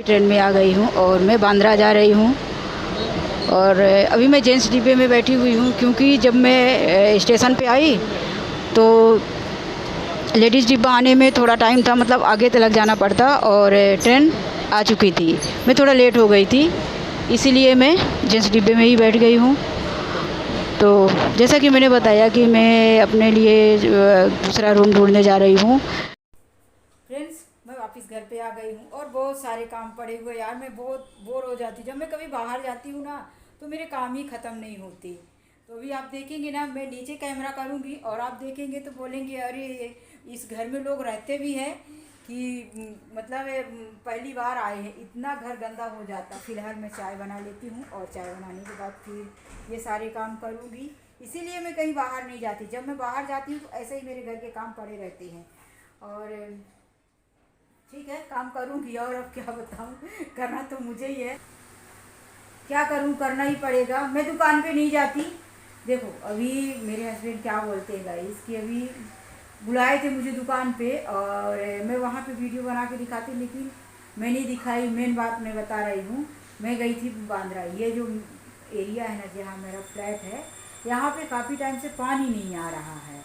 Train में आ गई हूँ और मैं बांद्रा जा रही हूँ। और अभी मैं जेंट्स डिब्बे में बैठी हुई हूँ, क्योंकि जब मैं स्टेशन पे आई तो लेडीज़ डिब्बा आने में थोड़ा टाइम था, मतलब आगे तक जाना पड़ता, और ट्रेन आ चुकी थी। मैं थोड़ा लेट हो गई थी, इसीलिए मैं जेंट्स डिब्बे में ही बैठ गई हूँ। तो जैसा कि मैंने बताया कि मैं अपने लिए दूसरा रूम ढूंढने जा रही हूँ। फ्रेंड्स, मैं वापस घर पे आ गई हूँ और बहुत सारे काम पड़े हुए यार। मैं बहुत बोर हो जाती, जब मैं कभी बाहर जाती हूँ ना तो मेरे काम ही ख़त्म नहीं होते। तो अभी आप देखेंगे ना, मैं नीचे कैमरा करूँगी और आप देखेंगे तो बोलेंगे अरे इस घर में लोग रहते भी हैं कि मतलब पहली बार आए हैं, इतना घर गंदा हो जाता। फिलहाल मैं चाय बना लेती हूँ और चाय बनाने के बाद फिर ये सारे काम करूँगी। इसीलिए मैं कहीं बाहर नहीं जाती। जब मैं बाहर जाती हूँ तो ऐसे ही मेरे घर के काम पड़े रहते हैं। और ठीक है, काम करूँगी और अब क्या बताऊँ, करना तो मुझे ही है। क्या करूँ, करना ही पड़ेगा। मैं दुकान पे नहीं जाती। देखो अभी मेरे हस्बैंड क्या बोलते हैं गाइस कि अभी बुलाए थे मुझे दुकान पे और मैं वहाँ पे वीडियो बना के दिखाती, लेकिन मैं नहीं दिखाई। मेन बात मैं बता रही हूँ, मैं गई थी बांद्रा। ये जो एरिया है ना जहाँ मेरा फ्लैट है, यहाँ पे काफ़ी टाइम से पानी नहीं आ रहा है।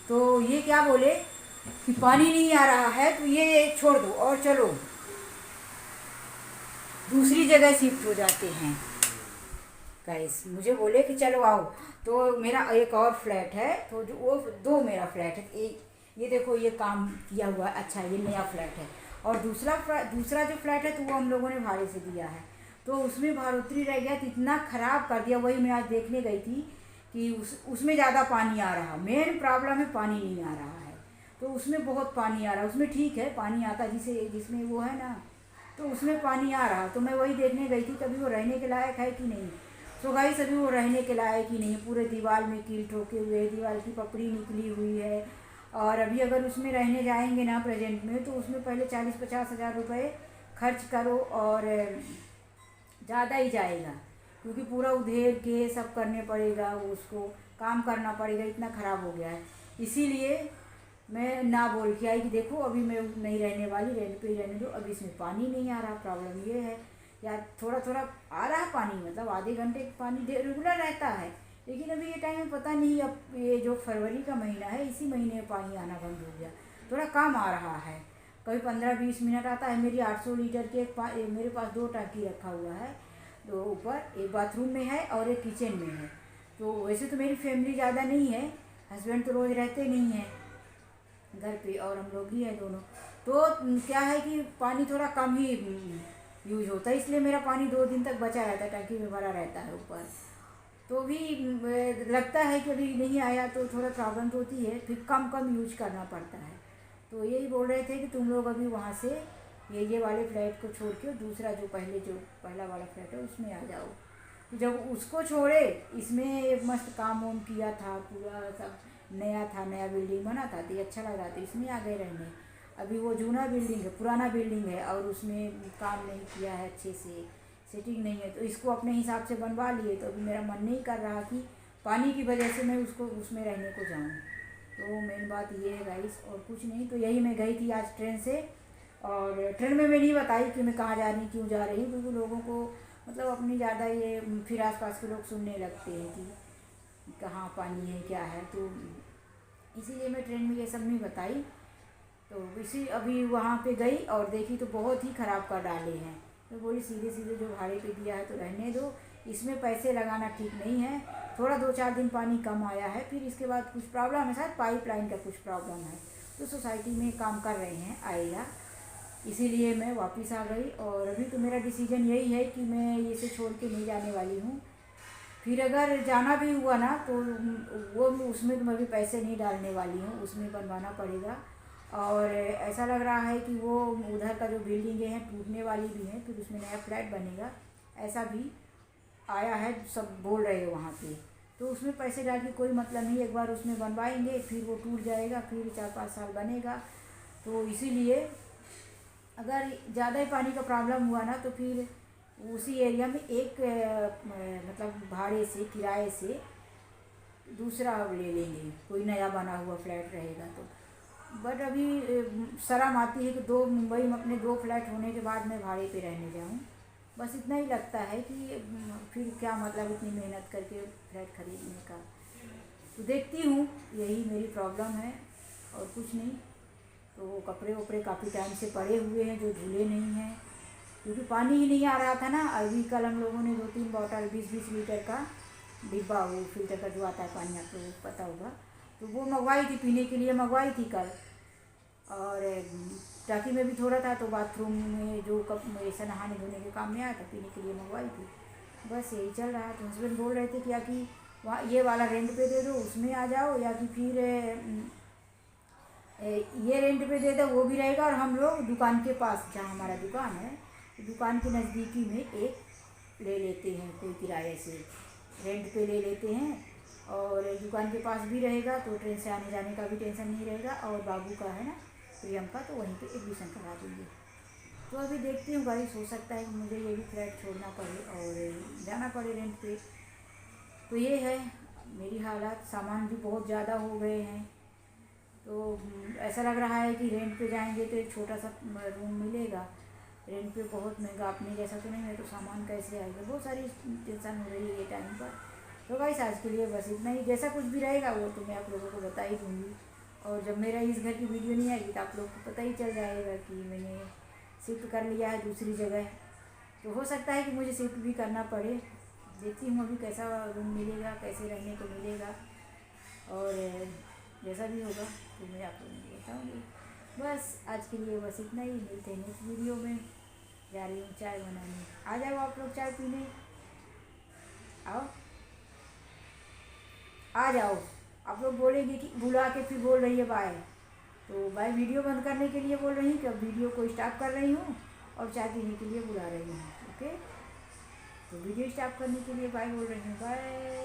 तो ये क्या बोले कि पानी नहीं आ रहा है तो ये छोड़ दो और चलो दूसरी जगह शिफ्ट हो जाते हैं। गाइस मुझे बोले कि चलो आओ। तो मेरा एक और फ्लैट है, तो जो वो दो मेरा फ्लैट है। एक ये देखो, ये काम किया हुआ है, अच्छा ये नया फ्लैट है। और दूसरा जो फ्लैट है तो वो हम लोगों ने भाड़े से दिया है। तो उसमें भाड़ोतरी रह गया तो इतना ख़राब कर दिया। वही मैं आज देखने गई थी कि उसमें ज़्यादा पानी आ रहा। मेन प्रॉब्लम है पानी नहीं आ रहा है। तो उसमें बहुत पानी आ रहा, उसमें ठीक है पानी आता जिसमें वो है ना, तो उसमें पानी आ रहा। तो मैं वही देखने गई थी कभी वो रहने के लायक है कि नहीं। तो गाइस अभी वो रहने के लायक ही नहीं, पूरे दीवार में कील ठोके हुए, दीवार की पपड़ी निकली हुई है। और अभी अगर उसमें रहने जाएंगे ना प्रेजेंट में, तो उसमें पहले 40-50 हज़ार रुपये खर्च करो और ज़्यादा ही जाएगा, क्योंकि पूरा उधेर के सब करने पड़ेगा, उसको काम करना पड़ेगा, इतना ख़राब हो गया है। इसीलिए मैं ना बोल के आई कि देखो अभी मैं नहीं रहने वाली, रहने पे ही रहने दो। अभी इसमें पानी नहीं आ रहा, प्रॉब्लम ये है यार। थोड़ा थोड़ा आ रहा है पानी, मतलब आधे घंटे पानी रेगुलर रहता है, लेकिन अभी ये टाइम में पता नहीं। अब ये जो फरवरी का महीना है, इसी महीने में पानी आना बंद हो गया। थोड़ा कम आ रहा है, कभी 15-20 मिनट आता है। मेरी 800 लीटर के मेरे पास 2 टांकी रखा हुआ है। तो ऊपर एक बाथरूम में है और एक किचन में है। तो वैसे तो मेरी फैमिली ज़्यादा नहीं है, हस्बैंड तो रोज़ रहते नहीं हैं घर पे और हम लोग ही हैं दोनों। तो क्या है कि पानी थोड़ा कम ही यूज होता है, इसलिए मेरा पानी 2 दिन तक बचा रहता है, टंकी में भरा रहता है ऊपर। तो भी लगता है कि अभी नहीं आया तो थोड़ा प्रॉब्लम तो होती है, फिर कम कम यूज करना पड़ता है। तो यही बोल रहे थे कि तुम लोग अभी वहाँ से ये वाले फ्लैट को छोड़ के दूसरा जो पहला वाला फ्लैट है उसमें आ जाओ। तो जब उसको छोड़े, इसमें मस्त काम वाम किया था, पूरा सब नया था, नया बिल्डिंग बना था तो ये अच्छा लग रहा था, इसमें आ गए रहने। अभी वो जूना बिल्डिंग है, पुराना बिल्डिंग है और उसमें काम नहीं किया है, अच्छे से सेटिंग नहीं है, तो इसको अपने हिसाब से बनवा लिए। तो अभी मेरा मन नहीं कर रहा कि पानी की वजह से मैं उसको उसमें रहने को जाऊँ। तो मेन बात ये है गाइस, और कुछ नहीं। तो यही मैं गई थी आज ट्रेन से, और ट्रेन में मैं नहीं बताई कि मैं कहाँ जा रही, क्यों जा रही हूँ, क्योंकि लोगों को मतलब अपनी ज़्यादा ये फिर आसपास के लोग सुनने लगते हैं कि कहाँ पानी है क्या है। तो इसीलिए मैं ट्रेन में ये सब नहीं बताई। तो इसी अभी वहाँ पे गई और देखी तो बहुत ही ख़राब कर डाले हैं। तो बोली सीधे सीधे जो भाड़े पे दिया है तो रहने दो, इसमें पैसे लगाना ठीक नहीं है। थोड़ा 2-4 दिन पानी कम आया है, फिर इसके बाद कुछ प्रॉब्लम है, शायद पाइपलाइन का कुछ प्रॉब्लम है। तो सोसाइटी में काम कर रहे हैं, आएगा। इसीलिए मैं वापस आ गई। और अभी तो मेरा डिसीजन यही है कि मैं इसे छोड़ के नहीं जाने वाली हूँ। फिर अगर जाना भी हुआ ना तो वो उसमें तो मैं भी पैसे नहीं डालने वाली हूँ, उसमें बनवाना पड़ेगा। और ऐसा लग रहा है कि वो उधर का जो बिल्डिंगें हैं टूटने वाली भी हैं, फिर उसमें नया फ्लैट बनेगा, ऐसा भी आया है, सब बोल रहे हैं वहाँ पे। तो उसमें पैसे डाल के कोई मतलब नहीं, एक बार उसमें बनवाएंगे फिर वो टूट जाएगा, फिर 4-5 साल बनेगा। तो इसीलिए अगर ज़्यादा ही पानी का प्रॉब्लम हुआ ना तो फिर उसी एरिया में एक मतलब भाड़े से, किराए से दूसरा ले लेंगे, कोई नया बना हुआ फ्लैट रहेगा तो। बट अभी शर्म आती है कि दो मुंबई में अपने दो फ्लैट होने के बाद मैं भाड़े पे रहने जाऊँ। बस इतना ही लगता है कि फिर क्या मतलब इतनी मेहनत करके फ्लैट खरीदने का। तो देखती हूँ, यही मेरी प्रॉब्लम है और कुछ नहीं। तो कपड़े वपड़े काफ़ी टाइम से पड़े हुए हैं जो धुले नहीं हैं, क्योंकि पानी ही नहीं आ रहा था ना। अभी कल हम लोगों ने 2-3 बॉटल 20-20 लीटर का डिब्बा, वो फिल्टर का जो आता है पानी, आप लोगों को पता होगा, तो वो मंगवाई थी, पीने के लिए मंगवाई थी कल। और टाँकी में भी थोड़ा था, तो बाथरूम में जो कप ऐसा नहाने धोने के काम में आया था, पीने के लिए मंगवाई थी। बस यही चल रहा है। तो हस्बैंड बोल रहे थे क्या कि वहाँ ये वाला रेंट पे दे दो, उसमें आ जाओ, या कि फिर ये रेंट पे दे दो, वो भी रहेगा। और हम लोग दुकान के पास, जहाँ हमारा दुकान है, दुकान के नज़दीकी में एक ले लेते हैं, कोई किराए से रेंट पे ले लेते हैं। और दुकान के पास भी रहेगा, तो ट्रेन से आने जाने का भी टेंशन नहीं रहेगा। और बाबू का है ना, प्रियंका, तो वहीं पे एडमिशन करा देंगे। तो अभी देखती हूँ गाइस, हो सकता है कि मुझे ये भी फ्लैट छोड़ना पड़े और जाना पड़े रेंट पे। तो ये है मेरी हालत। सामान भी बहुत ज़्यादा हो गए हैं, तो ऐसा लग रहा है कि रेंट पे जाएंगे तो एक छोटा सा रूम मिलेगा। रेंट पे बहुत महंगा, अपने जैसा तो नहीं है, तो सामान कैसे आएगा, बहुत सारी टेंशन हो रही है ये टाइम पर। तो गाइस आज के लिए बस इतना ही। जैसा कुछ भी रहेगा वो तो मैं आप लोगों को बता ही दूँगी। और जब मेरा इस घर की वीडियो नहीं आएगी तो आप लोग को पता ही चल जाएगा कि मैंने शिफ्ट कर लिया है दूसरी जगह। तो हो सकता है कि मुझे शिफ्ट भी करना पड़े। देखती हूँ अभी कैसा रूम मिलेगा, कैसे रहने को मिलेगा, और जैसा भी होगा तो मैं आप लोगों को बताऊँगी। बस आज के लिए बस इतना ही। मिलते हैं नेक्स्ट वीडियो में। जा रही हूँ चाय बनाने, आ जाओ आप लोग चाय पीने, आओ, आ जाओ। आप लोग बोलेंगे कि बुला के फिर बोल रही है बाय, तो बाय वीडियो बंद करने के लिए बोल रही हूँ कि अब वीडियो को स्टॉप कर रही हूँ और चाय पीने के लिए बुला रही हूँ। ओके, तो वीडियो स्टॉप करने के लिए बाय बोल रही हूँ, बाय।